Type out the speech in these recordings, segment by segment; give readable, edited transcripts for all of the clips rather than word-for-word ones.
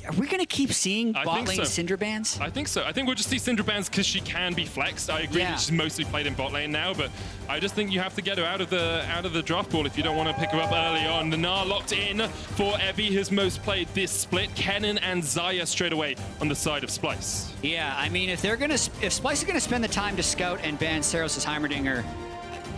Are we going to keep seeing bot lane Syndra bans? I think so. I think we'll just see Syndra bans because she can be flexed. I agree that she's mostly played in bot lane now, but I just think you have to get her out of the draft pool if you don't want to pick her up early on. The Gnar locked in for Evi, his most played this split. Kennen and Xayah straight away on the side of Splyce. Yeah, I mean, if Splyce is going to spend the time to scout and ban Ceros' Heimerdinger,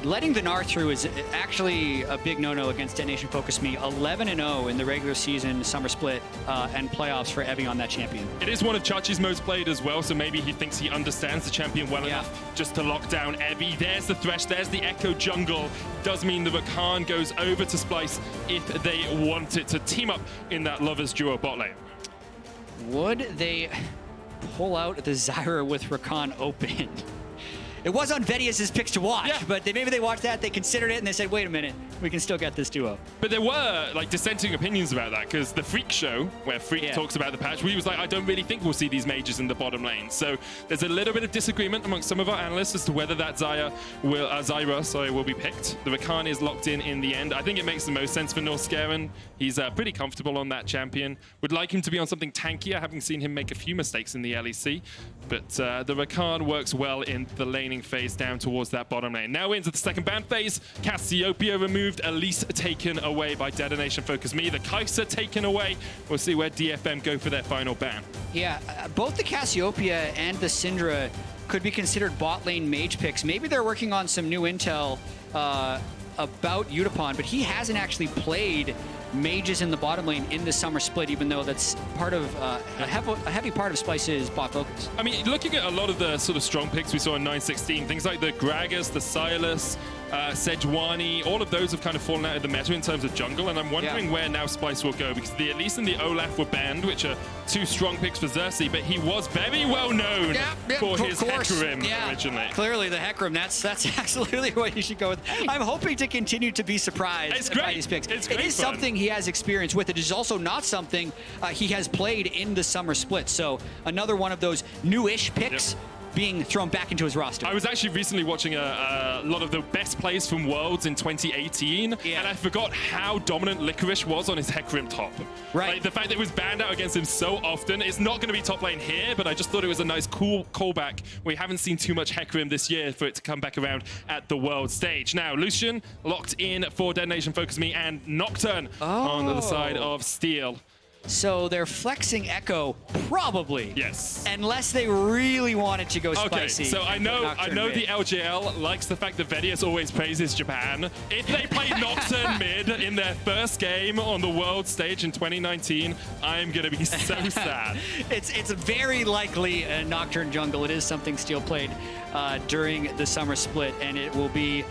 letting the Gnar through is actually a big no-no against Detonation Focus Me. 11-0 in the regular season, summer split, and playoffs for Evi on that champion. It is one of Chachi's most played as well, so maybe he thinks he understands the champion well enough just to lock down Evi. There's the Thresh, there's the Ekko jungle. Does mean the Rakan goes over to Splyce if they want it to team up in that lovers duo bot lane. Would they pull out the Xayah with Rakan open? It was on VODS' picks to watch, but maybe they watched that, they considered it, and they said, wait a minute, we can still get this duo. But there were like dissenting opinions about that, because the Freak show, where Freak talks about the patch, he was like, I don't really think we'll see these mages in the bottom lane. So there's a little bit of disagreement amongst some of our analysts as to whether that Xayah will be picked. The Rakan is locked in the end. I think it makes the most sense for Norskeren. He's pretty comfortable on that champion. Would like him to be on something tankier, having seen him make a few mistakes in the LEC. But the Rakan works well in the laning phase down towards that bottom lane. Now into the second ban phase. Cassiopeia removed, Elise taken away by Detonation Focus Me. The Kai'Sa taken away. We'll see where DFM go for their final ban. Yeah, both the Cassiopeia and the Syndra could be considered bot lane mage picks. Maybe they're working on some new intel about Yutapon, but he hasn't actually played mages in the bottom lane in the summer split, even though that's part of a heavy part of Splyce's bot focus. I mean, looking at a lot of the sort of strong picks we saw in 9-16, things like the Gragas, the Silas, Sejuani, all of those have kind of fallen out of the meta in terms of jungle, and I'm wondering where now Splyce will go, because the Elise and the Olaf were banned, which are two strong picks for Xerxe, but he was very well known for his Hecarim originally. Clearly the Hecarim, that's absolutely what you should go with. I'm hoping to continue to be surprised by these picks. It is something he has experience with. It is also not something he has played in the summer split, so another one of those new-ish picks being thrown back into his roster. I was actually recently watching a lot of the best plays from Worlds in 2018, and I forgot how dominant Licorice was on his Hecarim top. Right. Like, the fact that it was banned out against him so often. It's not going to be top lane here, but I just thought it was a nice cool callback. We haven't seen too much Hecarim this year for it to come back around at the World stage. Now, Lucian locked in for Detonation Focus Me, and Nocturne on the side of Steel. So they're flexing Ekko, probably. Yes. Unless they really wanted to go spicy. Okay, so I know the LGL likes the fact that VODS always praises Japan. If they play Nocturne mid in their first game on the world stage in 2019, I'm going to be so sad. It's very likely a Nocturne jungle. It is something Steel played during the summer split, and it will be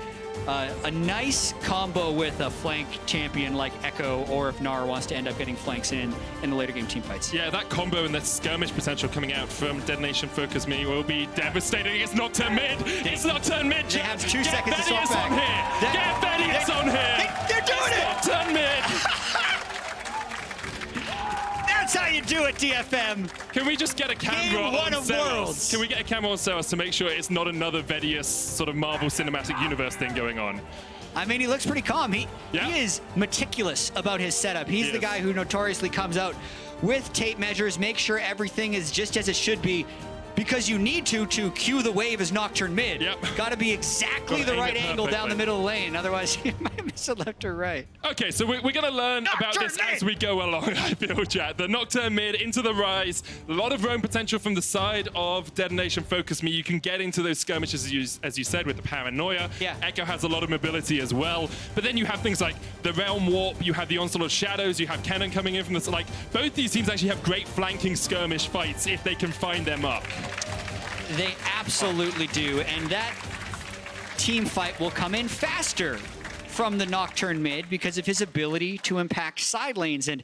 a nice combo with a flank champion like Ekko, or if Gnar wants to end up getting flanks in the later game team fights. Yeah, that combo and the skirmish potential coming out from Detonation Focus Me will be devastating. It's Nocturne mid! It's Nocturne mid! They have 2 seconds to swap back. Get VODS on here! They're doing it! Nocturne mid! That's how you do it, DFM. Can we just get a camera on Ceros? Can we get a camera on Ceros to make sure it's not another VODS sort of Marvel Cinematic Universe thing going on? I mean, he looks pretty calm. He is meticulous about his setup. He's the guy who notoriously comes out with tape measures, make sure everything is just as it should be, because you need to cue the wave as Nocturne mid. Got to be exactly the right angle down the middle of the lane, otherwise you might miss it left or right. Okay, so we're going to learn about this as we go along, I feel, Jatt. The Nocturne mid into the Ryze. A lot of roam potential from the side of Detonation Focus Me. You can get into those skirmishes, as you said, with the Paranoia. Ekko has a lot of mobility as well. But then you have things like the Realm Warp, you have the Onslaught of Shadows, you have Kennen coming in from the... Like, both these teams actually have great flanking skirmish fights if they can find them up. They absolutely do, and that team fight will come in faster from the Nocturne mid because of his ability to impact side lanes. And,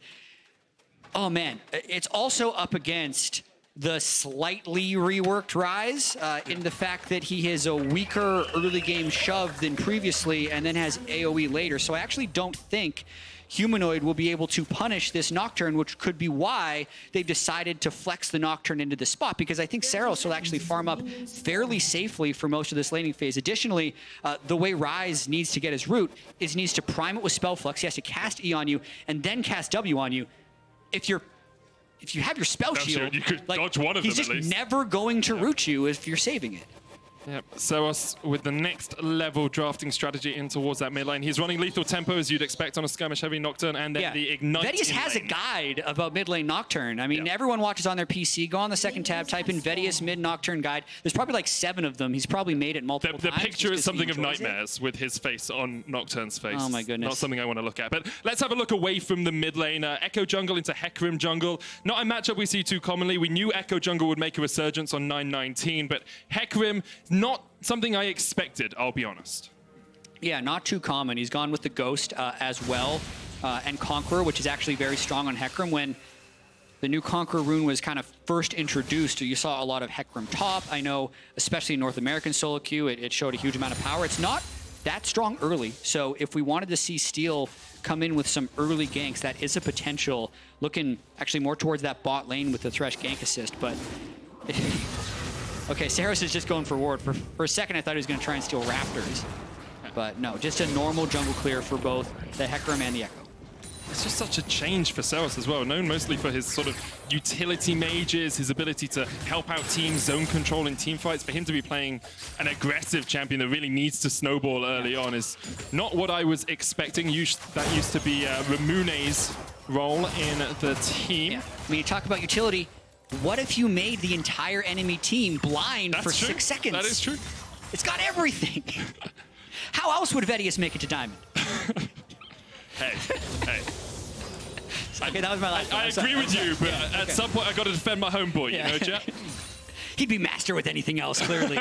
oh man, it's also up against the slightly reworked Ryze in the fact that he has a weaker early game shove than previously and then has AoE later. So I actually don't think Humanoid will be able to punish this Nocturne, which could be why they've decided to flex the Nocturne into the spot, because I think Ceros will actually farm up fairly safely for most of this laning phase. Additionally, the way Ryze needs to get his root is he needs to prime it with Spell Flux. He has to cast E on you and then cast W on you. If you're if you have your spell shield, you could dodge one of he's them at just least. never going to root you if you're saving it. Yep, Ceros with the next level drafting strategy in towards that mid lane. He's running lethal tempo as you'd expect on a skirmish heavy Nocturne, and then the ignite. VODS has a guide about mid lane Nocturne. I mean, everyone watches on their PC. Go on the second tab, type in VODS mid Nocturne guide. There's probably like 7 of them. He's probably made it multiple times. The picture is something of nightmares with his face on Nocturne's face. Oh my goodness. Not something I want to look at. But let's have a look away from the mid lane. Ekko jungle into Hecarim jungle. Not a matchup we see too commonly. We knew Ekko jungle would make a resurgence on 9/19, but Hecarim, not something I expected, I'll be honest. Yeah, not too common. He's gone with the Ghost as well, and Conqueror, which is actually very strong on Hecarim. When the new Conqueror rune was kind of first introduced, you saw a lot of Hecarim top. I know, especially in North American solo queue, it showed a huge amount of power. It's not that strong early, so if we wanted to see Steel come in with some early ganks, that is a potential. Looking actually more towards that bot lane with the Thresh gank assist, but... Okay, Ceros is just going for ward. For a second, I thought he was going to try and steal Raptors. But no, just a normal jungle clear for both the Hecarim and the Ekko. It's just such a change for Ceros as well, known mostly for his sort of utility mages, his ability to help out teams, zone control in team fights. For him to be playing an aggressive champion that really needs to snowball early on is not what I was expecting. That used to be Ramune's role in the team. Yeah. When you talk about utility, what if you made the entire enemy team blind for 6 seconds? That is true. It's got everything. How else would VODS make it to Diamond? Hey. Okay, that was my last one. I agree with you, but at some point I got to defend my homeboy, you know, Jatt? He'd be master with anything else, clearly.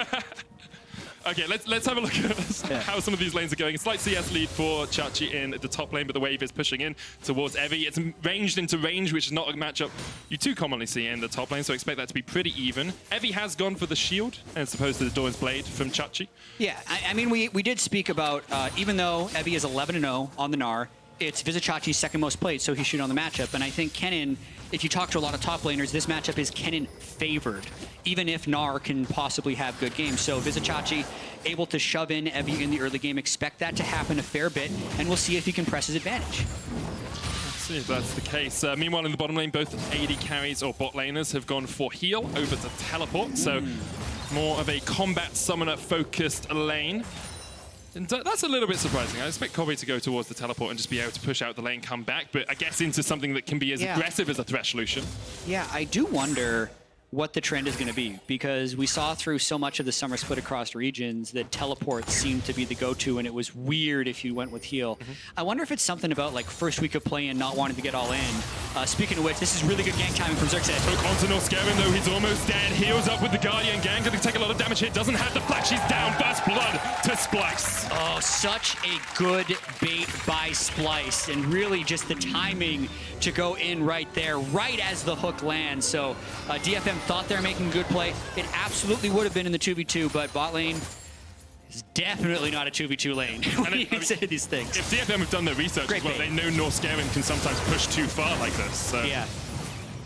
Okay, let's have a look at how some of these lanes are going. A slight CS lead for Xayah in the top lane, but the wave is pushing in towards Evi. It's ranged into range, which is not a matchup you too commonly see in the top lane, so expect that to be pretty even. Evi has gone for the shield as opposed to the Dawn's Blade from Xayah. Yeah, I mean, we did speak about, even though Evi is 11-0 on the Gnar, it's Vizicsacsi's second most played, so he should on the matchup. And I think Kennen, if you talk to a lot of top laners, this matchup is Kennen favored, even if Gnar can possibly have good games. So Vizicsacsi able to shove in Evi in the early game. Expect that to happen a fair bit, and we'll see if he can press his advantage. Let's see if that's the case. Meanwhile, in the bottom lane, both AD carries or bot laners have gone for heal over to teleport. So more of a combat summoner-focused lane. And that's a little bit surprising. I expect Kobbe to go towards the teleport and just be able to push out the lane, come back, but I guess into something that can be as aggressive as a Thresh Lucian. Yeah, I do wonder what the trend is going to be, because we saw through so much of the summer split across regions that teleports seemed to be the go-to, and it was weird if you went with heal. I wonder if it's something about like first week of play and not wanting to get all in. Speaking of which, this is really good gank timing from Xerxe. Hook onto Norskeren though, he's almost dead. Heals up with the Guardian gang, going to take a lot of damage here. Doesn't have the flash, he's down. First blood to Splyce. Oh, such a good bait by Splyce, and really just the timing to go in right there, right as the hook lands. So DFM thought they're making a good play. It absolutely would have been in the 2v2, but bot lane is definitely not a 2v2 lane when you say these things. If DFM have done their research as well, they know Norskeren can sometimes push too far like this. So. Yeah.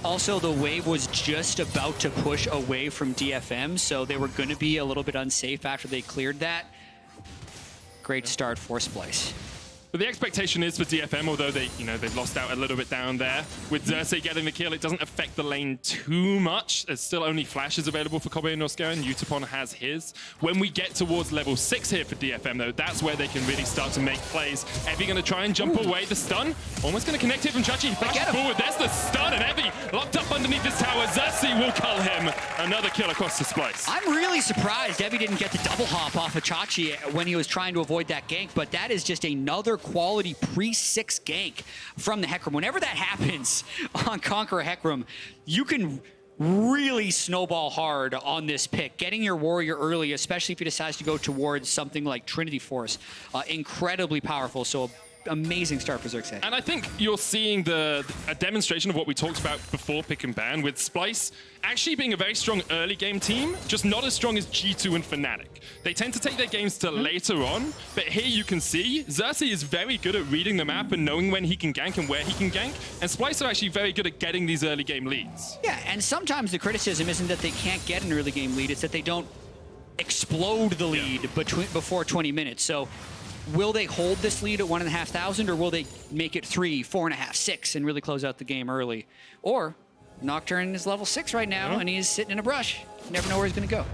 Also, the wave was just about to push away from DFM, so they were going to be a little bit unsafe after they cleared that. Great start for Splyce. But the expectation is for DFM, although they've lost out a little bit down there. With Xerxe getting the kill, it doesn't affect the lane too much. There's still only flashes available for Kobbe and Norskeren. Yutapon has his. When we get towards level 6 here for DFM, though, that's where they can really start to make plays. Evi going to try and jump away. The stun, almost going to connect here from Xayah. Flashes forward. There's the stun, and Evi locked up underneath this tower. Xerxe will cull him. Another kill across the Splyce. I'm really surprised Evi didn't get the double hop off of Xayah when he was trying to avoid that gank, but that is just another quality pre-6 gank from the Hecarim. Whenever that happens on Conqueror Hecarim, you can really snowball hard on this pick. Getting your warrior early, especially if he decides to go towards something like Trinity Force, incredibly powerful. So amazing start for Xerxe. And I think you're seeing a demonstration of what we talked about before pick and ban, with Splyce actually being a very strong early game team, just not as strong as G2 and Fnatic. They tend to take their games to later on, but here you can see Xerxe is very good at reading the map and knowing when he can gank and where he can gank, and Splyce are actually very good at getting these early game leads. Yeah, and sometimes the criticism isn't that they can't get an early game lead, it's that they don't explode the lead before 20 minutes. So will they hold this lead at 1,500, or will they make it 3, 4.5, 6 and really close out the game early? Or Nocturne is level 6 right now, and he's sitting in a brush. You never know where he's going to go.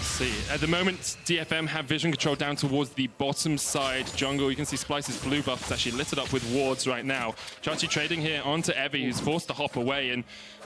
See, at the moment, DFM have vision control down towards the bottom side jungle. You can see Splyce's blue buff is actually lit up with wards right now. Chachi trading here onto Evi, who's forced to hop away. And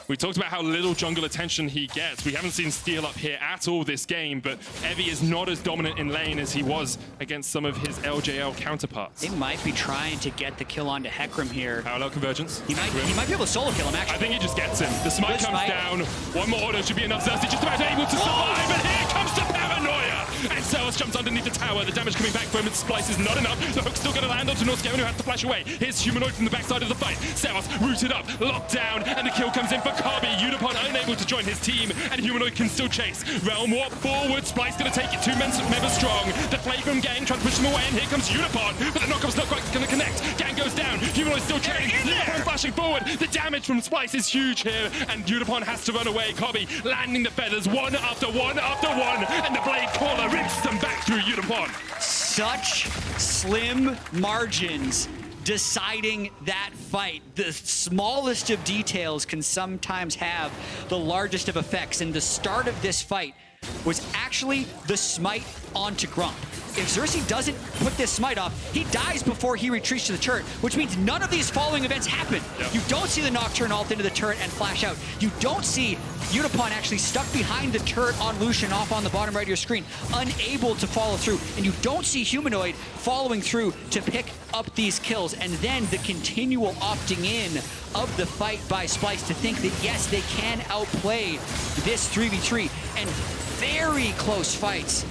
we talked about how little jungle attention he gets. We haven't seen Steel up here at all this game, but Evi is not as dominant in lane as he was against some of his LJL counterparts. They might be trying to get the kill onto Hecarim here. Parallel convergence. He might be able to solo kill him, actually. I think he just gets him. The smite comes down. One more auto should be enough. Xerxe just about able to survive, and here comes the paranoia! And Ceros jumps underneath the tower. The damage coming back for him, and Splyce is not enough. The hook's still going to land onto Norskeren, who has to flash away. Here's Humanoid from the backside of the fight. Ceros rooted up, locked down, and the kill comes in for Kobbe. Yutapon unable to join his team, and Humanoid can still chase. Realm warp forward. Splyce going to take it 2 members strong. The play from Gang trying to push him away, and here comes Yutapon, but the knockoff's not quite going to connect. Gang goes down. Humanoid still trailing. Yutapon flashing forward. The damage from Splyce is huge here, and Yutapon has to run away. Kobbe landing the feathers one after one after one, and the blade caller rips them back through Yutapon. Such slim margins deciding that fight. The smallest of details can sometimes have the largest of effects, and the start of this fight was actually the smite onto Grump. If Xerxe doesn't put this smite off, he dies before he retreats to the turret, which means none of these following events happen. Yep. You don't see the Nocturne ult into the turret and flash out. You don't see Yutapon actually stuck behind the turret on Lucian off on the bottom right of your screen, unable to follow through. And you don't see Humanoid following through to pick up these kills. And then the continual opting in of the fight by Splyce to think that, yes, they can outplay this 3v3. And very close fights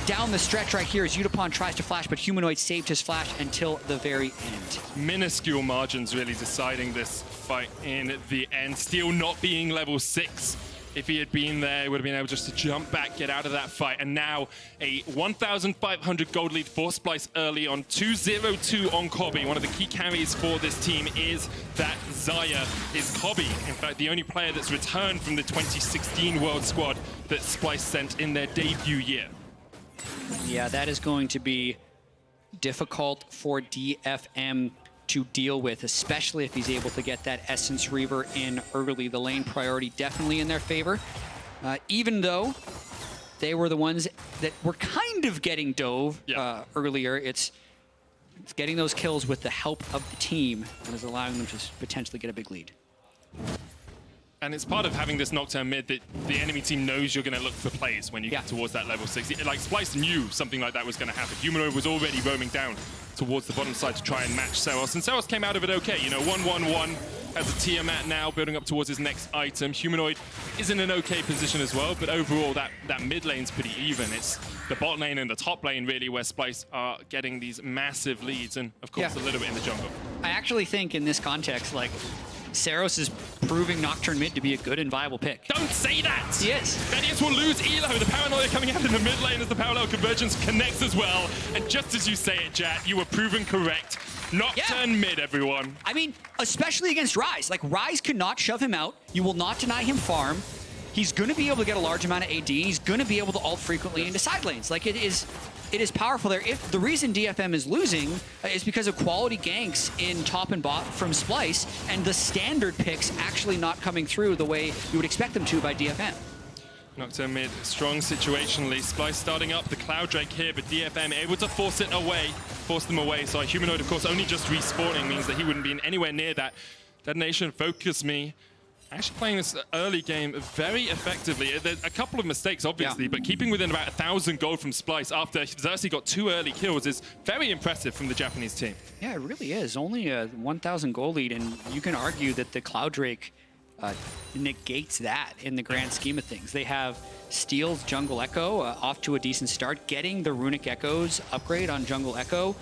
down the stretch right here as Yutapon tries to flash, but Humanoid saved his flash until the very end. Minuscule margins really deciding this fight in the end. Steel not being level 6. If he had been there, he would have been able just to jump back, get out of that fight. And now a 1,500 gold lead for Splyce early on 2-0-2 on Kobbe. One of the key carries for this team is that Xayah is Kobbe. In fact, the only player that's returned from the 2016 World Squad that Splyce sent in their debut year. Yeah, that is going to be difficult for DFM to deal with, especially if he's able to get that Essence Reaver in early. The lane priority definitely in their favor, even though they were the ones that were kind of getting dove earlier. It's getting those kills with the help of the team that is allowing them to potentially get a big lead. And it's part of having this Nocturne mid that the enemy team knows you're going to look for plays when you get towards that level 6. Like, Splyce knew something like that was going to happen. Humanoid was already roaming down towards the bottom side to try and match Ceros. And Ceros came out of it okay. You know, 1-1-1, has a Tiamat now, building up towards his next item. Humanoid is in an okay position as well, but overall, that mid lane's pretty even. It's the bot lane and the top lane, really, where Splyce are getting these massive leads, and, of course, a little bit in the jungle. I actually think, in this context, like, Ceros is proving Nocturne mid to be a good and viable pick. Don't say that! He is. VODS will lose Elo. The paranoia coming out in the mid lane as the parallel convergence connects as well. And just as you say it, Jatt, you were proven correct. Nocturne mid, everyone. I mean, especially against Ryze. Like, Ryze could not shove him out. You will not deny him farm. He's going to be able to get a large amount of AD. He's going to be able to ult frequently into side lanes. Like, it is powerful there. If the reason DFM is losing is because of quality ganks in top and bot from Splyce, and the standard picks actually not coming through the way you would expect them to by DFM. Nocturne mid, strong situationally. Splyce starting up the Cloud Drake here, but DFM able to force them away. So Humanoid, of course, only just respawning means that he wouldn't be anywhere near that. Detonation, focus me. Actually playing this early game very effectively. There's a couple of mistakes, obviously, but keeping within about 1,000 gold from Splyce after Xerxe got 2 early kills is very impressive from the Japanese team. Yeah, it really is. Only a 1,000 gold lead, and you can argue that the Cloud Drake negates that in the grand scheme of things. They have Steel's Jungle Ekko off to a decent start. Getting the Runic Echoes upgrade on Jungle Ekko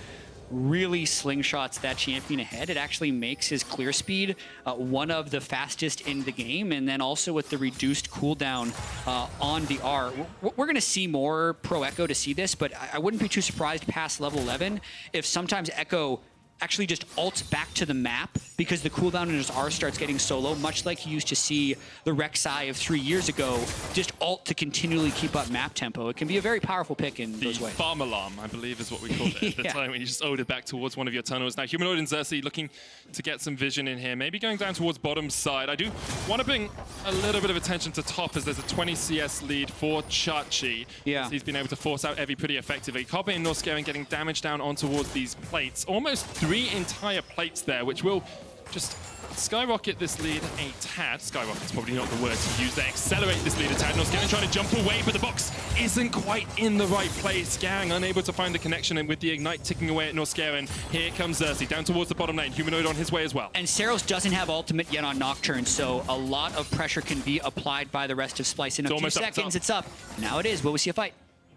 really slingshots that champion ahead. It actually makes his clear speed one of the fastest in the game, and then also with the reduced cooldown on the R. We're going to see more pro Ekko to see this, but I wouldn't be too surprised past level 11 if sometimes Ekko actually just ults back to the map because the cooldown in his R starts getting so low, much like you used to see the Xayah of 3 years ago, just ult to continually keep up map tempo. It can be a very powerful pick in those ways. The farm alarm, I believe, is what we called it at the time when you just ult it back towards one of your tunnels. Now, Humanoid and Xerxe looking to get some vision in here, maybe going down towards bottom side. I do want to bring a little bit of attention to top as there's a 20 CS lead for Chachi. Yeah. He's been able to force out Evi pretty effectively. Kobbe and Norskeren getting damage down on towards these plates. Almost 3 entire plates there, which will just skyrocket this lead a tad. Skyrocket's probably not the word to use there. Accelerate this lead a tad. Norskeren trying to jump away, but the box isn't quite in the right place. Gang unable to find the connection, and with the Ignite ticking away at Norskeren, here comes Xerxe down towards the bottom lane. Humanoid on his way as well. And Ceros doesn't have ultimate yet on Nocturne, so a lot of pressure can be applied by the rest of Splyce. In a few seconds, it's up. Now it is. Will we see a fight?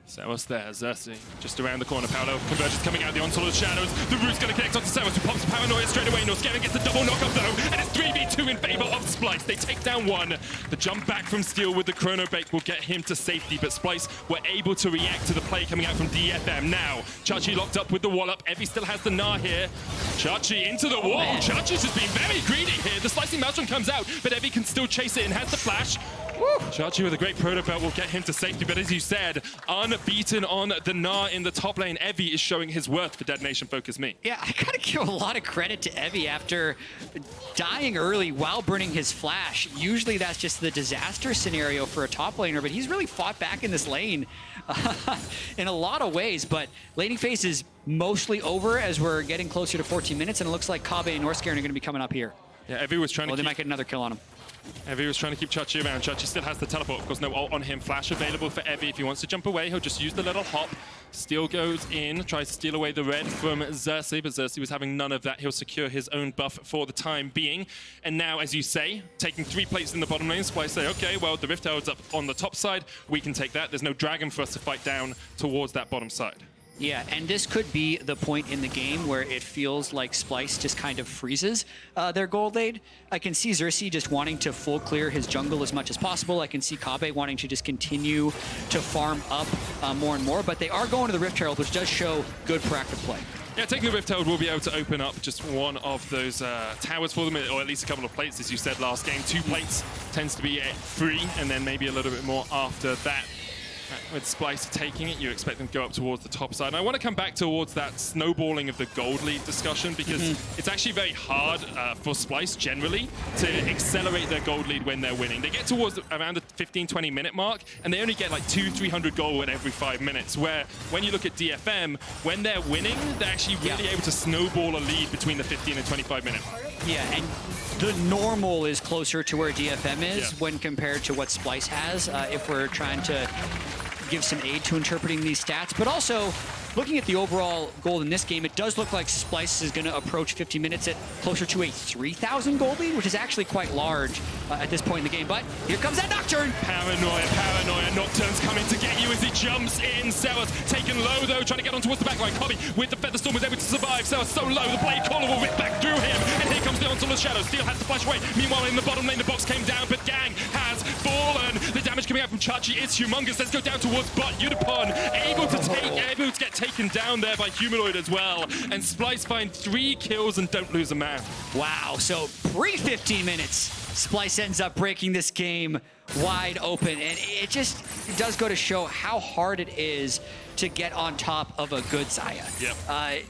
Ceros there, Xerxe just around the corner. Paolo converges coming out the onslaught of shadows. The root's going to connect onto Ceros, who pops Paranoia straight away. Norskeren gets the double knockup though, and it's 3v2 in favor of Splyce. They take down one. The jump back from Steel with the chrono bake will get him to safety, but Splyce were able to react to the play coming out from DFM. Now, Chachi locked up with the wallop. Evi still has the Gnar here. Chachi into the wall. Chachi's just being very greedy here. The slicing maelstrom comes out, but Evi can still chase it and has the flash. Chachi with a great proto belt will get him to safety, but as you said, unbeaten on the Gnar in the top lane. Evi is showing his worth for Detonation Focus Me. Yeah, I gotta give a lot of credit to Evi after dying early while burning his flash. Usually that's just the disaster scenario for a top laner, but he's really fought back in this lane in a lot of ways. But laning phase is mostly over as we're getting closer to 14 minutes, and it looks like Kobbe and Norskeren are gonna be coming up here. Yeah, Evi was trying to they might get another kill on him. Evi was trying to keep Chachi around. Chachi still has the teleport. Of course, no ult on him. Flash available for Evi. If he wants to jump away, he'll just use the little hop. Steel goes in, tries to steal away the red from Xerxe, but Xerxe was having none of that. He'll secure his own buff for the time being. And now, as you say, taking 3 plates in the bottom lane, Splyce say, okay, well, the Rift Herald's up on the top side. We can take that. There's no dragon for us to fight down towards that bottom side. Yeah, and this could be the point in the game where it feels like Splyce just kind of freezes their gold lead. I can see Xerxe just wanting to full clear his jungle as much as possible. I can see Kobbe wanting to just continue to farm up more and more, but they are going to the Rift Herald, which does show good proactive play. Yeah, taking the Rift Herald will be able to open up just one of those towers for them, or at least a couple of plates, as you said last game. 2 plates tends to be free, and then maybe a little bit more after that. With Splyce taking it, you expect them to go up towards the top side. And I want to come back towards that snowballing of the gold lead discussion, because it's actually very hard for Splyce generally to accelerate their gold lead when they're winning. They get towards around the 15-20 minute mark, and they only get like 200-300 gold at every 5 minutes, where when you look at DFM, when they're winning, they're actually really able to snowball a lead between the 15 and 25 minute mark. Yeah, and the normal is closer to where DFM is when compared to what Splyce has, if we're trying to give some aid to interpreting these stats. But also, looking at the overall gold in this game, it does look like Splyce is going to approach 50 minutes at closer to a 3,000 gold lead, which is actually quite large at this point in the game. But here comes that Nocturne. Paranoia. Nocturne's coming to get you as he jumps in. Ceros taken low, though, trying to get on towards the backline. Kobbe with the Featherstorm was able to survive. Ceros so low, the Blade Caller will rip back through him. And here comes the onslaught of shadows. Steel has to flash away. Meanwhile, in the bottom lane, the box came down, but Gang has fallen. The damage coming out from Chachi is humongous. Let's go down towards bot. Yutapon able to get taken down there by Humanoid as well. And Splyce find 3 kills and don't lose a man. Wow, so pre-15 minutes, Splyce ends up breaking this game wide open. And it does go to show how hard it is to get on top of a good Xayah. Yep.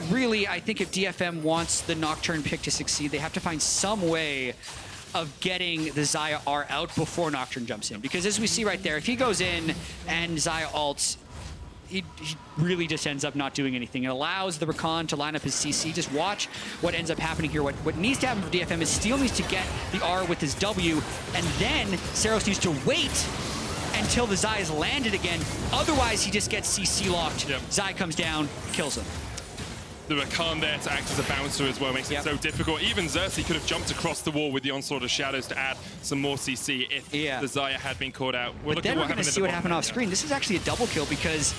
Really, I think if DFM wants the Nocturne pick to succeed, they have to find some way of getting the Xayah R out before Nocturne jumps in. Because as we see right there, if he goes in and Xayah ults, he really just ends up not doing anything. It allows the Rakan to line up his CC. Just watch what ends up happening here. What needs to happen for DFM is Steel needs to get the R with his W, and then Ceros needs to wait until the Xayah is landed again. Otherwise, he just gets CC locked. Yep. Xayah comes down, kills him. The Rakan there to act as a bouncer as well makes it so difficult. Even Xerxe could have jumped across the wall with the onslaught of shadows to add some more CC if the Xayah had been caught out. But then we're going to see what happened off screen. This is actually a double kill because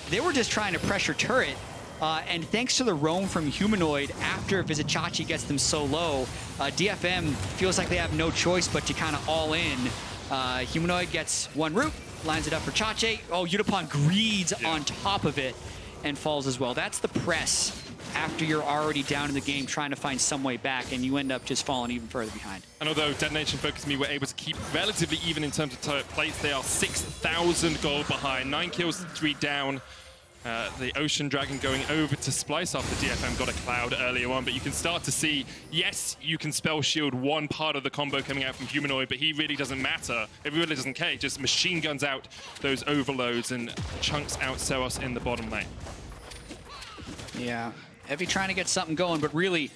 they were just trying to pressure turret. And thanks to the roam from Humanoid after Vizicsacsi gets them so low, DFM feels like they have no choice but to kind of all in. Humanoid gets one root, lines it up for Xayah. Oh, Yutapon greeds on top of it and falls as well. That's the press after you're already down in the game trying to find some way back, and you end up just falling even further behind. And although Detonation Focus Me were able to keep relatively even in terms of turret plates, they are 6,000 gold behind, 9 kills, 3 down. The Ocean Dragon going over to Splyce after DFM got a cloud earlier on, but you can start to see, yes, you can spell shield one part of the combo coming out from Humanoid, but he really doesn't matter. It really doesn't care. He just machine guns out those overloads and chunks out Ceros in the bottom lane. Yeah, Evi trying to get something going, but really,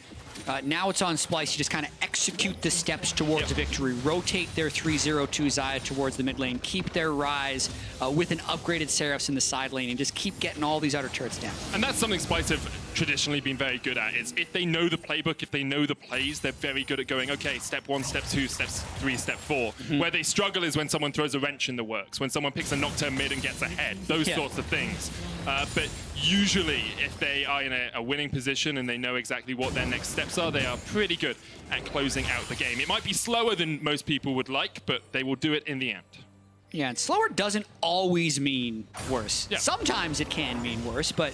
now it's on Splyce. You just kind of execute the steps towards a victory. Rotate their 3-0-2 Xayah towards the mid lane. Keep their Ryze with an upgraded Ceros in the side lane, and just keep getting all these outer turrets down. And that's something Splyce have traditionally been very good at. Is if they know the playbook, if they know the plays, they're very good at going, okay, step 1, step 2, step 3, step 4. Where they struggle is when someone throws a wrench in the works, when someone picks a Nocturne mid and gets ahead, those sorts of things. But usually, if they are in a winning position and they know exactly what their next steps are, they are pretty good at closing out the game. It might be slower than most people would like, but they will do it in the end. Yeah, and slower doesn't always mean worse. Yeah. Sometimes it can mean worse, but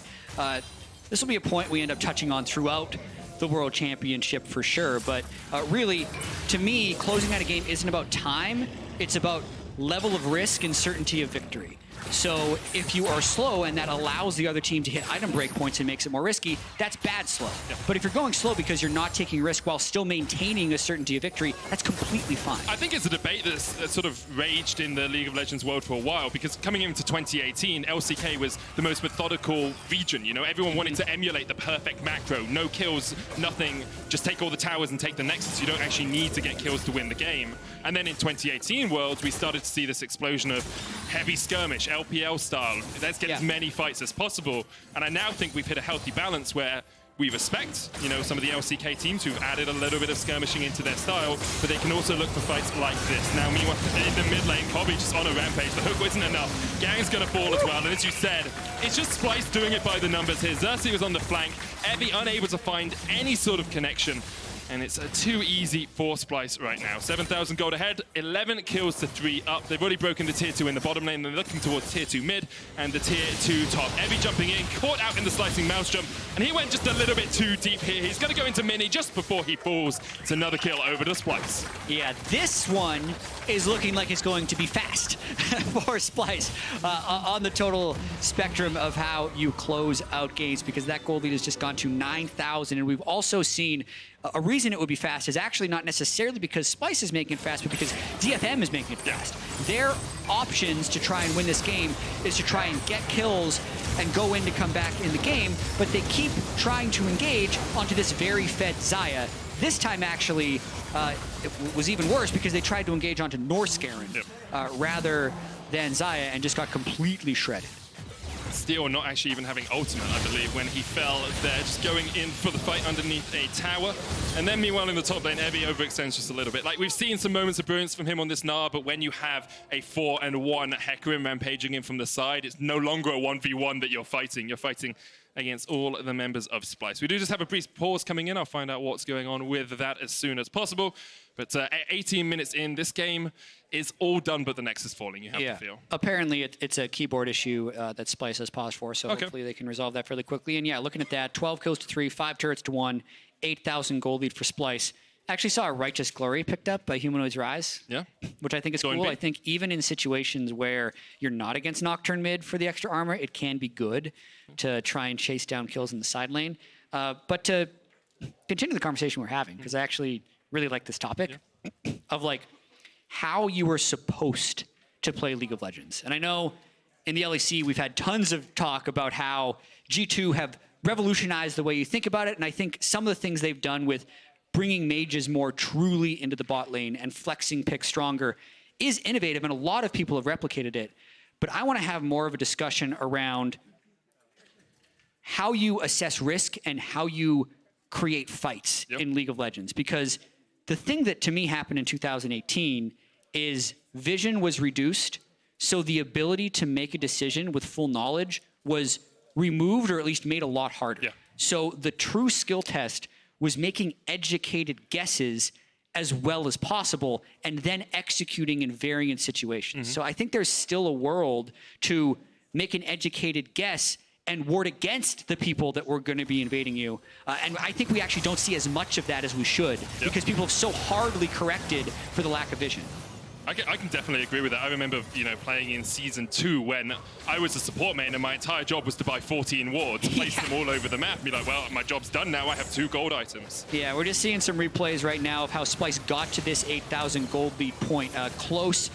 this will be a point we end up touching on throughout the World Championship for sure. But really, to me, closing out a game isn't about time. It's about level of risk and certainty of victory. So if you are slow and that allows the other team to hit item breakpoints and makes it more risky, that's bad slow. Yeah. But if you're going slow because you're not taking risk while still maintaining a certainty of victory, that's completely fine. I think it's a debate that's sort of raged in the League of Legends world for a while, because coming into 2018, LCK was the most methodical region. You know, everyone wanted to emulate the perfect macro. No kills, nothing, just take all the towers and take the nexus. You don't actually need to get kills to win the game. And then in 2018 Worlds, we started to see this explosion of heavy skirmish, LPL style. Let's get as many fights as possible. And I now think we've hit a healthy balance where we respect, you know, some of the LCK teams who've added a little bit of skirmishing into their style, but they can also look for fights like this. Now, meanwhile, in the mid lane, Kobbe just on a rampage. The hook wasn't enough. Gang's gonna fall as well, and as you said, it's just Splyce doing it by the numbers here. Xerxe was on the flank, Evi unable to find any sort of connection. And it's too easy for Splyce right now. 7,000 gold ahead, 11 kills to 3 up. They've already broken the tier 2 in the bottom lane. They're looking towards tier 2 mid and the tier 2 top. Evi jumping in, caught out in the slicing mouse jump, and he went just a little bit too deep here. He's going to go into mini just before he falls. It's another kill over to Splyce. Yeah, this one is looking like it's going to be fast for Splyce on the total spectrum of how you close out games, because that gold lead has just gone to 9,000. And we've also seen a reason it would be fast is actually not necessarily because Splyce is making it fast, but because DFM is making it fast. Their options to try and win this game is to try and get kills and go in to come back in the game, but they keep trying to engage onto this very fed Xayah. This time, actually, it was even worse because they tried to engage onto Norskeren rather than Xayah and just got completely shredded. Steel not actually even having ultimate, I believe, when he fell there, just going in for the fight underneath a tower. And then meanwhile in the top lane, Evi overextends just a little bit. Like, we've seen some moments of brilliance from him on this Gnar, but when you have a 4-and-1 Hecarim rampaging in from the side, it's no longer a 1v1 that you're fighting. You're fighting against all the members of Splyce. We do just have a brief pause coming in. I'll find out what's going on with that as soon as possible. But 18 minutes in, this game is all done but the Nexus falling, you have to feel. Apparently it's a keyboard issue that Splyce has paused for, so hopefully they can resolve that fairly quickly. And yeah, looking at that, 12 kills to 3, 5 turrets to 1, 8,000 gold lead for Splyce. Actually saw a Righteous Glory picked up by Humanoid's Ryze, which I think is cool. I think even in situations where you're not against Nocturne mid for the extra armor, it can be good to try and chase down kills in the side lane. But to continue the conversation we're having, because I actually really like this topic of like how you were supposed to play League of Legends. And I know in the LEC we've had tons of talk about how G2 have revolutionized the way you think about it, and I think some of the things they've done with bringing mages more truly into the bot lane and flexing picks stronger is innovative, and a lot of people have replicated it. But I want to have more of a discussion around how you assess risk and how you create fights in League of Legends. Because the thing that to me happened in 2018 is vision was reduced, so the ability to make a decision with full knowledge was removed, or at least made a lot harder. So the true skill test was making educated guesses as well as possible and then executing in variant situations. So I think there's still a world to make an educated guess and ward against the people that were going to be invading you. And I think we actually don't see as much of that as we should because people have so hardly corrected for the lack of vision. I can definitely agree with that. I remember, playing in Season 2 when I was a support main and my entire job was to buy 14 wards, place them all over the map, and be like, well, my job's done now, I have 2 gold items. Yeah, we're just seeing some replays right now of how Splyce got to this 8,000 gold lead point. Close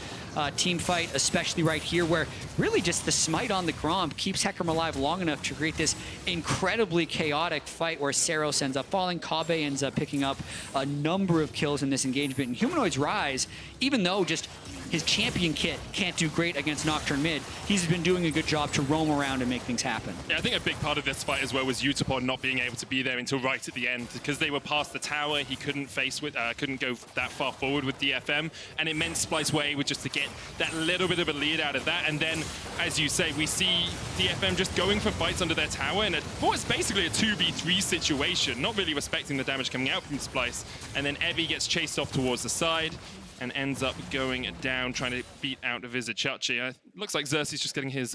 team fight, especially right here, where really just the smite on the Gromp keeps Hecarim alive long enough to create this incredibly chaotic fight where Ceros ends up falling, Kobbe ends up picking up a number of kills in this engagement. And Humanoid's Ryze, even though just his champion kit can't do great against Nocturne mid, he's been doing a good job to roam around and make things happen. Yeah, I think a big part of this fight as well was Yutapon not being able to be there until right at the end because they were past the tower. He couldn't couldn't go that far forward with DFM, and it meant Splyce were able just to get that little bit of a lead out of that. And then, as you say, we see DFM just going for fights under their tower in what's basically a 2v3 situation, not really respecting the damage coming out from Splyce. And then Evi gets chased off towards the side and ends up going down, trying to beat out Vizicsacsi. Looks like Xerxe's just getting his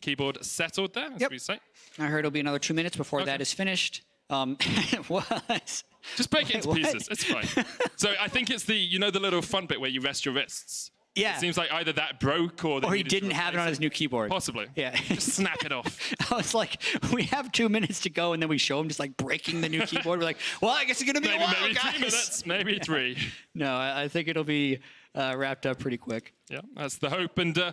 keyboard settled there, as we say. I heard it'll be another 2 minutes before that is finished. What? Just break it into pieces, it's fine. So I think it's the, the little fun bit where you rest your wrists. Yeah. It seems like either that broke or he didn't have it on his new keyboard. Possibly. Yeah. Just snap it off. I was like, we have 2 minutes to go, and then we show him just like breaking the new keyboard. We're like, well, I guess it's going to be a while, maybe guys. 3 minutes, maybe 3. No, I think it'll be wrapped up pretty quick. Yeah, that's the hope. And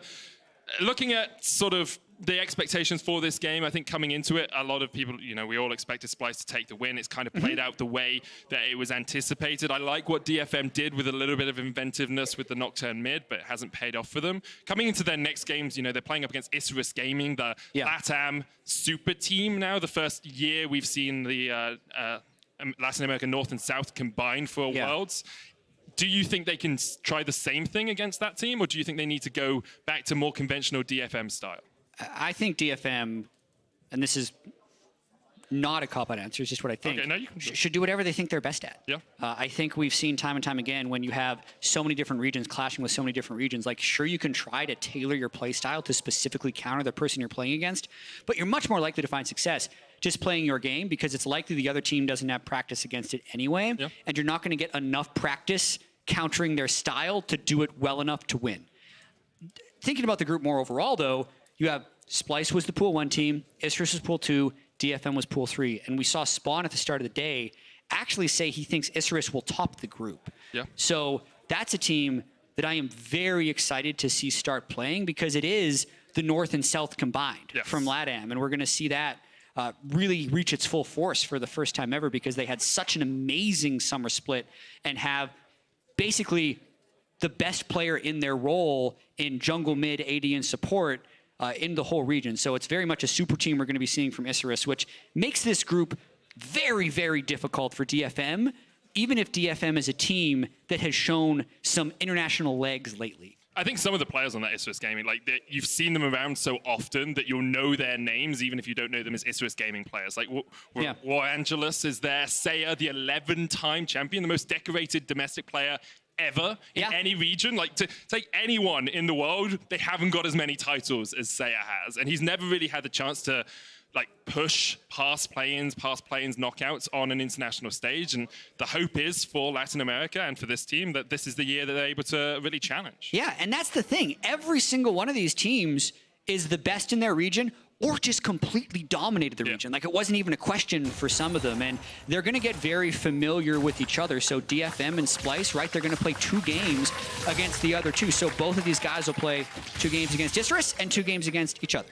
looking at sort of the expectations for this game, I think coming into it, a lot of people, we all expected Splyce to take the win. It's kind of played out the way that it was anticipated. I like what DFM did with a little bit of inventiveness with the Nocturne mid, but it hasn't paid off for them. Coming into their next games, they're playing up against eSports Gaming, the LATAM super team now. The first year we've seen the Latin America North and South combined for Worlds. Do you think they can try the same thing against that team, or do you think they need to go back to more conventional DFM style? I think DFM, and this is not a cop-out answer, it's just what I think, should do whatever they think they're best at. Yeah. I think we've seen time and time again when you have so many different regions clashing with so many different regions, like sure you can try to tailor your play style to specifically counter the person you're playing against, but you're much more likely to find success just playing your game because it's likely the other team doesn't have practice against it anyway, and you're not going to get enough practice countering their style to do it well enough to win. Thinking about the group more overall, though, you have Splyce was the Pool 1 team, eSports was Pool 2, DFM was Pool 3, and we saw Spawn at the start of the day actually say he thinks eSports will top the group. Yeah. So that's a team that I am very excited to see start playing because it is the North and South combined from LATAM, and we're going to see that really reach its full force for the first time ever because they had such an amazing summer split and have basically the best player in their role in jungle, mid, AD, and support in the whole region. So it's very much a super team we're going to be seeing from eSports, which makes this group very, very difficult for DFM, even if DFM is a team that has shown some international legs lately. I think some of the players on that eSports Gaming, you've seen them around so often that you'll know their names, even if you don't know them as eSports Gaming players. Like War Angelus is there, Xayah, the 11-time champion, the most decorated domestic player ever in any region. Like, to take anyone in the world, they haven't got as many titles as Xayah has. And he's never really had the chance to push past play-ins, knockouts on an international stage. And the hope is for Latin America and for this team that this is the year that they're able to really challenge. Yeah, and that's the thing. Every single one of these teams is the best in their region or just completely dominated the region. Like, it wasn't even a question for some of them. And they're going to get very familiar with each other. So DFM and Splyce, right, they're going to play 2 games against the other 2. So both of these guys will play 2 games against eSports and 2 games against each other.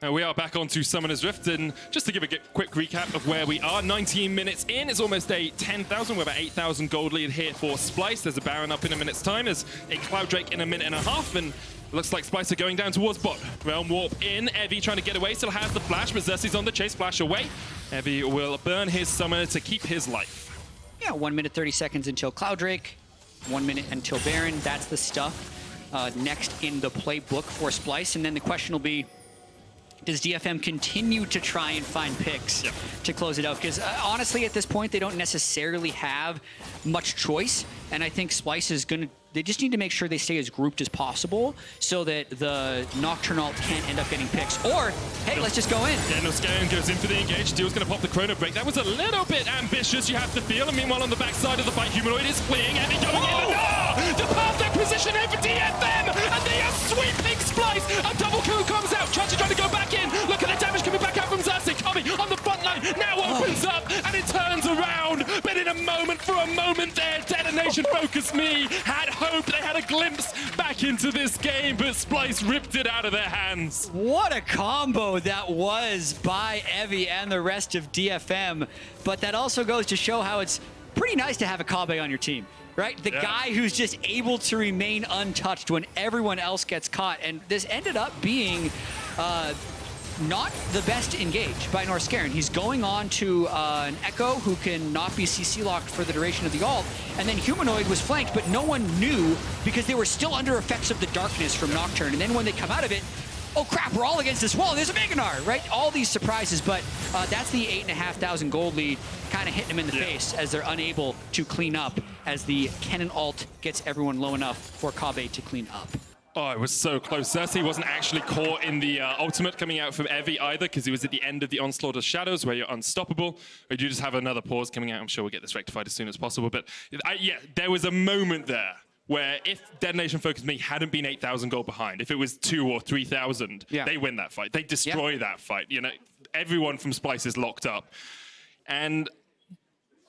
And we are back onto Summoner's Rift, and just to give a quick recap of where we are, 19 minutes in, it's almost a 10,000, we're about 8,000 gold lead here for Splyce. There's a Baron up in a minute's time, there's a Cloud Drake in a minute and a half, and looks like Splyce are going down towards bot. Realm Warp in, Evi trying to get away, still has the flash, but Xerxe's on the chase, flash away. Evi will burn his Summoner to keep his life. Yeah, 1 minute 30 seconds until Cloud Drake, 1 minute until Baron, that's the stuff next in the playbook for Splyce, and then the question will be, does DFM continue to try and find picks to close it out? Because honestly, at this point, they don't necessarily have much choice. And I think Splyce is going to they just need to make sure they stay as grouped as possible so that the Nocturne ult can't end up getting picks. Or, hey, let's just go in. Yeah, Norskeren goes in for the engage. Steel's going to pop the chrono break. That was a little bit ambitious, you have to feel. And meanwhile, on the backside of the fight, Humanoid is fleeing. Evi going in. The perfect position here for DFM. And they are sweeping Splyce. A double kill comes out. Chachi trying to go back in. Look at the damage coming back out from Xerxe. Kobbe on the front line. Now opens up and it turns around. But in a moment, for a moment there, Detonation focused me. Had hope. They had a glimpse back into this game, but Splyce ripped it out of their hands. What a combo that was by Evi and the rest of DFM. But that also goes to show how it's pretty nice to have a Kobbe on your team, right? The guy who's just able to remain untouched when everyone else gets caught. And this ended up being not the best engage by Norskeren. He's going on to an Ekko who can not be CC locked for the duration of the ult, and then Humanoid was flanked, but no one knew because they were still under effects of the darkness from Nocturne. And then when they come out of it, oh crap, we're all against this wall, there's a Evi Gnar, right? All these surprises, but that's the 8,500 gold lead kind of hitting them in the face as they're unable to clean up as the Kennen ult gets everyone low enough for Kobbe to clean up. Oh, it was so close. Xerxe wasn't actually caught in the ultimate coming out from Evi either, because he was at the end of the Onslaught of Shadows where you're unstoppable. We do just have another pause coming out. I'm sure we'll get this rectified as soon as possible. But yeah, there was a moment there where if Detonation Focus Me hadn't been 8,000 gold behind, if it was 2,000 or 3,000, they win that fight. They destroy that fight. You know, everyone from Splyce is locked up. And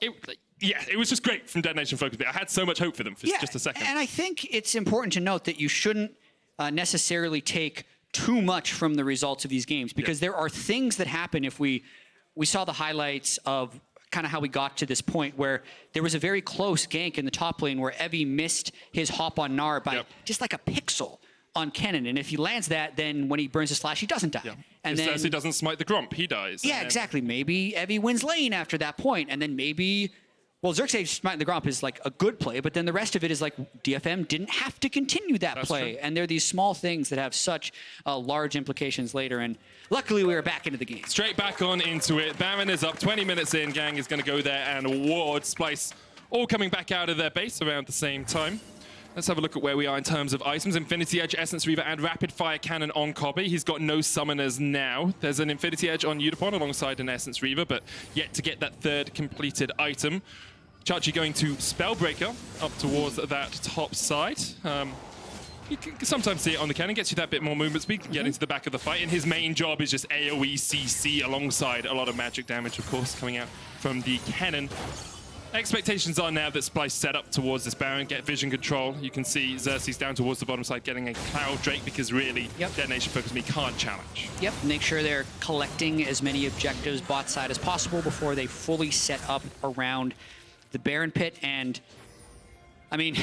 it was just great from Detonation Focus Me. I had so much hope for them for just a second. And I think it's important to note that you shouldn't necessarily take too much from the results of these games, because there are things that happen. If we saw the highlights of kind of how we got to this point where there was a very close gank in the top lane where Evi missed his hop on Gnar by just like a pixel on Kennen, and if he lands that, then when he burns his flash, he doesn't die. And then Cersei doesn't smite the Grump, he dies. Yeah, exactly. Maybe Evi wins lane after that point, and then maybe, well, Xerxe smiting the Grump is like a good play, but then the rest of it is like DFM didn't have to continue that play. And they're these small things that have such large implications later, and luckily we were back into the game. Straight back on into it. Baron is up, 20 minutes in. Gang is going to go there and ward. Splyce all coming back out of their base around the same time. Let's have a look at where we are in terms of items. Infinity Edge, Essence Reaver, and Rapid Fire Cannon on Kobbe. He's got no summoners now. There's an Infinity Edge on Yutapon alongside an Essence Reaver, but yet to get that third completed item. Chachi going to Spellbreaker up towards that top side. You can sometimes see it on the cannon, gets you that bit more movement speed, get into the back of the fight, and his main job is just AoE CC alongside a lot of magic damage, of course, coming out from the cannon. Expectations are now that Splyce set up towards this Baron, get vision control. You can see Xerxes down towards the bottom side getting a Cloud Drake because really Detonation Focus Me can't challenge. Make sure they're collecting as many objectives bot side as possible before they fully set up around the Baron pit. And I mean,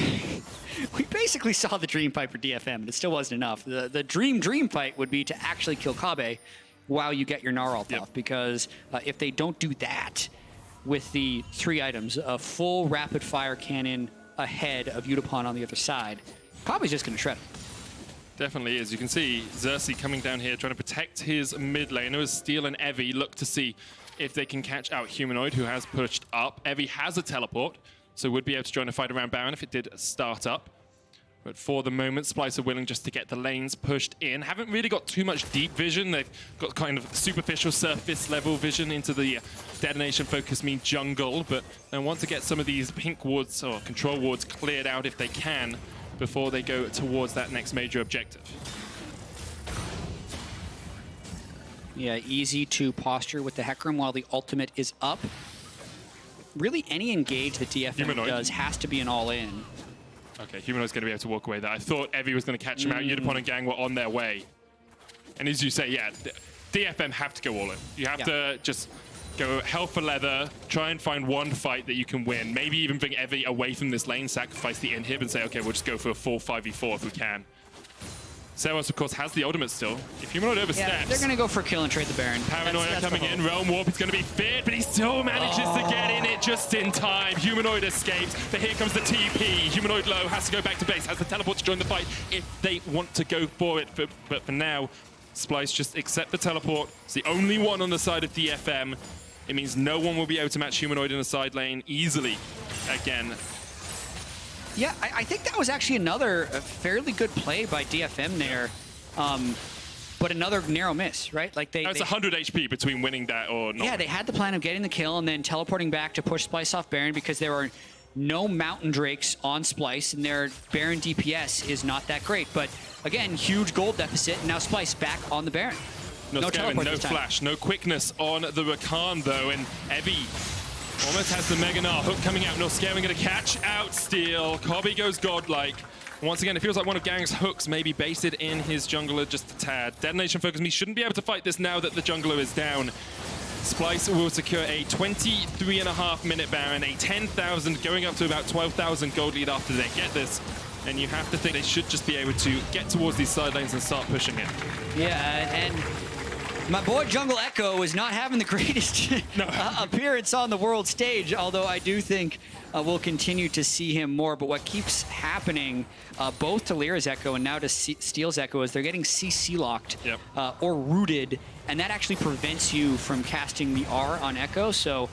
we basically saw the dream fight for DFM, and it still wasn't enough. The dream fight would be to actually kill Kobbe while you get your Gnar ult off, because if they don't do that with the 3 items, a full rapid fire cannon ahead of Yutapon on the other side, Kobbe's just going to shred him. Definitely is. You can see Xerxe coming down here trying to protect his mid laner as Steel and Evi look to see if they can catch out Humanoid, who has pushed up. Evi has a teleport, so would be able to join a fight around Baron if it did start up. But for the moment, Splyce are willing just to get the lanes pushed in. Haven't really got too much deep vision. They've got kind of superficial surface level vision into the Detonation Focus Me jungle, but they want to get some of these pink wards or control wards cleared out if they can before they go towards that next major objective. Yeah, easy to posture with the Hecarim while the ultimate is up. Really, any engage that DFM does has to be an all-in. Okay, Humanoid's going to be able to walk away there. I thought Evi was going to catch him out. Yutapon and Gang were on their way. And as you say, yeah, DFM have to go all in. You have to just go hell for leather, try and find one fight that you can win. Maybe even bring Evi away from this lane, sacrifice the inhib and say, okay, we'll just go for a full 5v4 if we can. Ceros, of course, has the ultimate still. If Humanoid oversteps... Yeah, they're going to go for kill and trade the Baron. Paranoia coming in, Realm Warp is going to be feared, but he still manages to get in it just in time. Humanoid escapes, but here comes the TP. Humanoid low, has to go back to base, has the teleport to join the fight if they want to go for it. But for now, Splyce just accept the teleport. It's the only one on the side of DFM. It means no one will be able to match Humanoid in the side lane easily again. Yeah, I think that was actually another fairly good play by DFM there. But another narrow miss, right? Like it's 100 HP between winning that or not. Yeah, they had the plan of getting the kill and then teleporting back to push Splyce off Baron because there are no Mountain Drakes on Splyce, and their Baron DPS is not that great. But again, huge gold deficit, and now Splyce back on the Baron. No teleport, no flash, no quickness on the Rakan though, and Evi almost has the Mega Gnar hook coming out. Norskeren going to catch out steal. Kobbe goes godlike. Once again, it feels like one of Gang's hooks maybe basted in his jungler just a tad. Detonation Focus Me shouldn't be able to fight this now that the jungler is down. Splyce will secure a 23.5-minute Baron, a 10,000 going up to about 12,000 gold lead after they get this. And you have to think they should just be able to get towards these side lanes and start pushing it. Yeah, and my boy Jungle Ekko is not having the greatest appearance on the world stage, although I do think we'll continue to see him more. But what keeps happening, both to Lyra's Ekko and now to Steel's Ekko, is they're getting CC locked or rooted, and that actually prevents you from casting the R on Ekko. So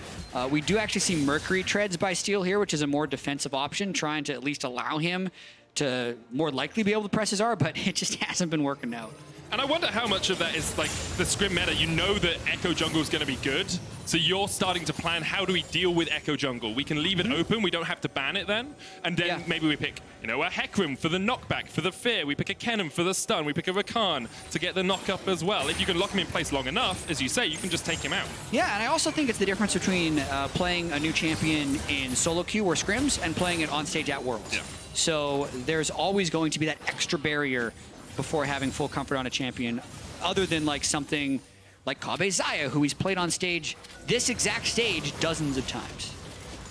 we do actually see Mercury treads by Steel here, which is a more defensive option, trying to at least allow him to more likely be able to press his R, but it just hasn't been working out. And I wonder how much of that is like the scrim meta. You know that Ekko jungle is going to be good, so you're starting to plan, how do we deal with Ekko jungle? We can leave it open, we don't have to ban it then, and then maybe we pick, you know, a Hecarim for the knockback, for the fear, we pick a Kennen for the stun, we pick a Rakan to get the knock up as well. If you can lock him in place long enough, as you say, you can just take him out. Yeah, and I also think it's the difference between playing a new champion in solo queue or scrims and playing it on stage at Worlds. Yeah. So there's always going to be that extra barrier before having full comfort on a champion, other than like something like Kobbe Xayah, who he's played on stage, this exact stage, dozens of times.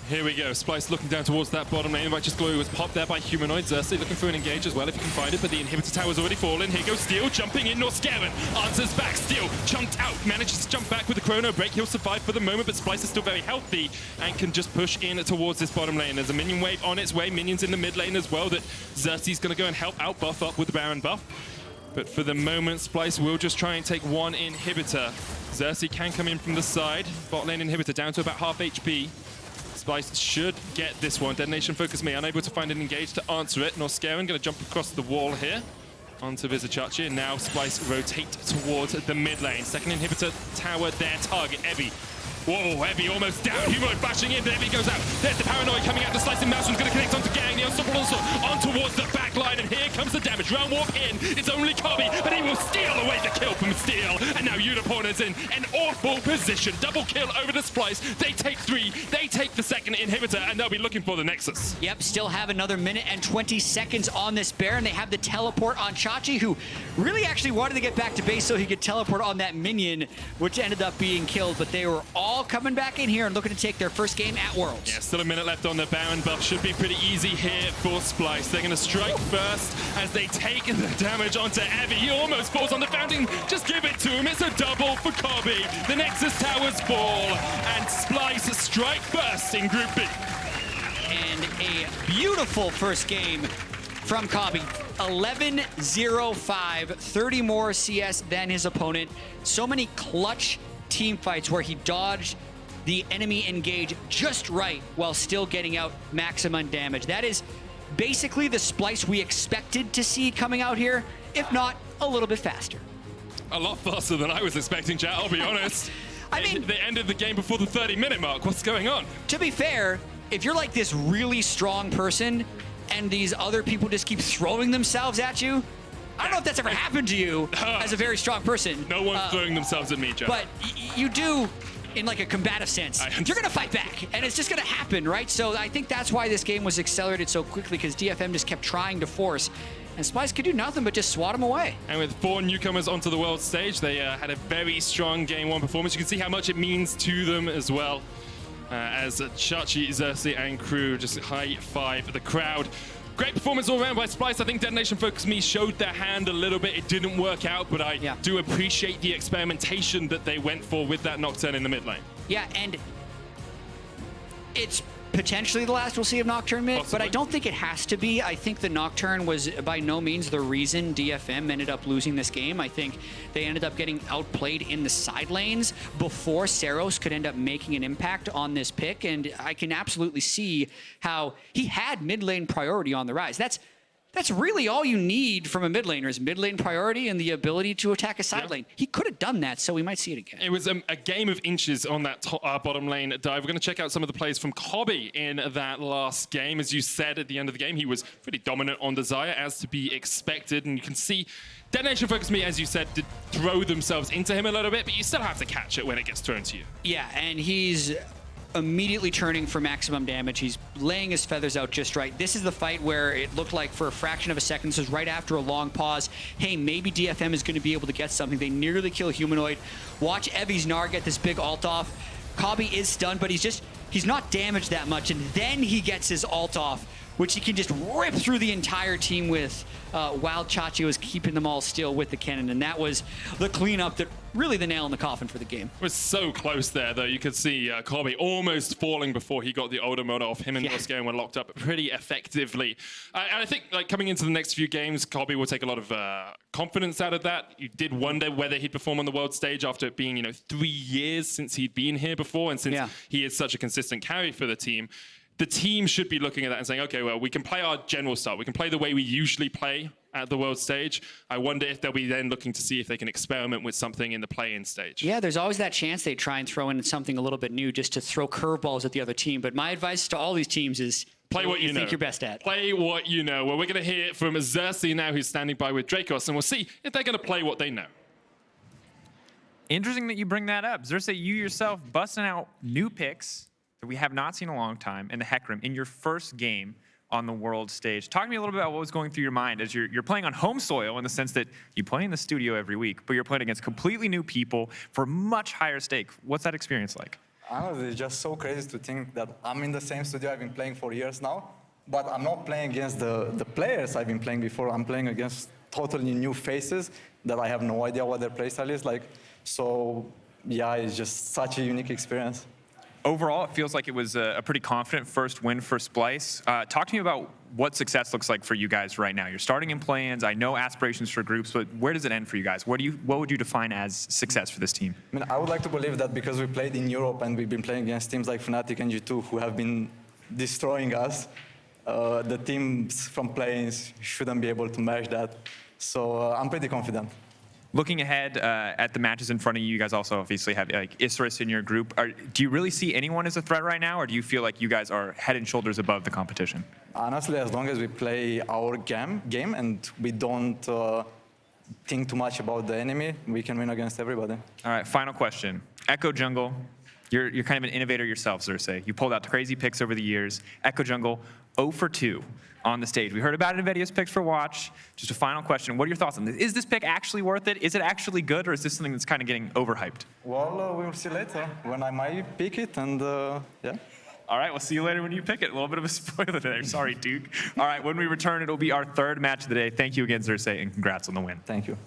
Here we go, Splyce looking down towards that bottom lane. Righteous Glory was popped there by Humanoid. Xerxe looking for an engage as well if you can find it, but the inhibitor tower's already fallen. Here goes Steel, jumping in. Norskeren answers back. Steel chunked out, manages to jump back with the chrono break. He'll survive for the moment, but Splyce is still very healthy and can just push in towards this bottom lane. There's a minion wave on its way, minions in the mid lane as well that Xerxe's going to go and help out buff up with the Baron buff. But for the moment, Splyce will just try and take one inhibitor. Xerxe can come in from the side. Bot lane inhibitor down to about half HP. Splyce should get this one. Detonation Focus Me, unable to find an engage to answer it. Norskeren going to jump across the wall here onto Vizicsacsi, and now Splyce rotate towards the mid lane. Second inhibitor tower there, target Evi. Whoa, Evi almost down. Humanoid flashing in, but Evi goes out. There's the Paranoid coming out. The Slicing Maelstrom's going to connect onto Gang. The Unstoppable also on towards the back line, and here comes the damage. Round warp in. It's only Kobbe, but he will steal away the kill from Steel. And now Yutapon is in an awful position. Double kill over to Splyce. They take 3. They take the second inhibitor, and they'll be looking for the Nexus. Yep, still have another minute and 20 seconds on this Baron. They have the teleport on Chachi, who really actually wanted to get back to base so he could teleport on that minion, which ended up being killed. But they were all coming back in here and looking to take their first game at Worlds. Yeah, still a minute left on the Baron buff. Should be pretty easy here for Splyce. They're going to strike first as they take the damage onto Evi. He almost falls on the fountain. Just give it to him. It's a double for Kobbe. The Nexus towers fall, and Splyce strike first in Group B. And a beautiful first game from Kobbe. 11-0-5, 30 more CS than his opponent. So many clutch team fights where he dodged the enemy engage just right while still getting out maximum damage. That is basically the Splyce we expected to see coming out here, if not a little bit faster. A lot faster than I was expecting, Jatt, I'll be honest. I mean, they ended the game before the 30-minute mark. What's going on? To be fair, if you're like this really strong person and these other people just keep throwing themselves at you, I don't know if that's ever happened to you as a very strong person. No one's throwing themselves at me, Jatt. But you do in like a combative sense. You're going to fight back, and it's just going to happen, right? So I think that's why this game was accelerated so quickly, because DFM just kept trying to force, and Splyce could do nothing but just swat him away. And with 4 newcomers onto the world stage, they had a very strong Game 1 performance. You can see how much it means to them as well, as Chachi, Xerxe, and crew just high-five the crowd. Great performance all around by Splyce. I think Detonation Focus Me showed their hand a little bit. It didn't work out, but I do appreciate the experimentation that they went for with that Nocturne in the mid lane. Yeah, and it's potentially the last we'll see of Nocturne mid, Possibly. but I don't think it has to be. I think the Nocturne was by no means the reason DFM ended up losing this game. I think they ended up getting outplayed in the side lanes before Ceros could end up making an impact on this pick, and I can absolutely see how he had mid lane priority on the Ryze. That's really all you need from a mid laner is mid lane priority and the ability to attack a side lane. He could have done that, so we might see it again. It was a game of inches on that bottom lane dive. We're going to check out some of the plays from Kobbe in that last game. As you said at the end of the game, he was pretty dominant on the Xayah, as to be expected. And you can see DetonatioN Focus Me, as you said, did throw themselves into him a little bit, but you still have to catch it when it gets thrown to you. Yeah, and he's immediately turning for maximum damage. He's laying his feathers out just right. This is the fight where it looked like for a fraction of a second, this was right after a long pause, hey, maybe DFM is going to be able to get something. They nearly kill Humanoid. Watch Evi Gnar get this big ult off. Kobbe is stunned, but he's not damaged that much, and then he gets his ult off, which he can just rip through the entire team with, while Chachi was keeping them all still with the Kennen, and that was the cleanup that really the nail in the coffin for the game. It was so close there, though. You could see Kobbe almost falling before he got the ultimate off. Him and Norskeren were locked up pretty effectively. And I think like coming into the next few games, Kobbe will take a lot of confidence out of that. You did wonder whether he'd perform on the world stage after it being 3 years since he'd been here before, and since he is such a consistent carry for the team. The team should be looking at that and saying, okay, well, we can play our general style. We can play the way we usually play at the world stage. I wonder if they'll be then looking to see if they can experiment with something in the play-in stage. Yeah, there's always that chance they try and throw in something a little bit new just to throw curveballs at the other team. But my advice to all these teams is play what you know. Think you're best at. Play what you know. Well, we're going to hear from Xerxe now, who's standing by with Dracos, and we'll see if they're going to play what they know. Interesting that you bring that up. Xerxe, you yourself busting out new picks that we have not seen in a long time in the Hecarim in your first game on the world stage. Talk to me a little bit about what was going through your mind as you're playing on home soil, in the sense that you play in the studio every week, but you're playing against completely new people for much higher stake. What's that experience like? Honestly, it's just so crazy to think that I'm in the same studio I've been playing for years now, but I'm not playing against the players I've been playing before. I'm playing against totally new faces that I have no idea what their playstyle is like. So yeah, it's just such a unique experience. Overall, it feels like it was a pretty confident first win for Splyce. Talk to me about what success looks like for you guys right now. You're starting in play-ins. I know aspirations for groups, but where does it end for you guys? What would you define as success for this team? I mean, I would like to believe that because we played in Europe and we've been playing against teams like Fnatic and G2 who have been destroying us, the teams from play-ins shouldn't be able to match that. So I'm pretty confident. Looking ahead at the matches in front of you, you guys also obviously have like eSports in your group. Do you really see anyone as a threat right now, or do you feel like you guys are head and shoulders above the competition? Honestly, as long as we play our game and we don't think too much about the enemy, we can win against everybody. All right, final question. Ekko Jungle, you're kind of an innovator yourself, Xerxe. You pulled out the crazy picks over the years. Ekko Jungle, 0 for 2 on the stage. We heard about it in Vedia's picks for watch. Just a final question. What are your thoughts on this? Is this pick actually worth it? Is it actually good, or is this something that's kind of getting overhyped? Well, we will see later when I might pick it, and yeah. All right, we'll see you later when you pick it. A little bit of a spoiler there. Sorry, Duke. All right, when we return, it'll be our third match of the day. Thank you again, Xerxe, and congrats on the win. Thank you.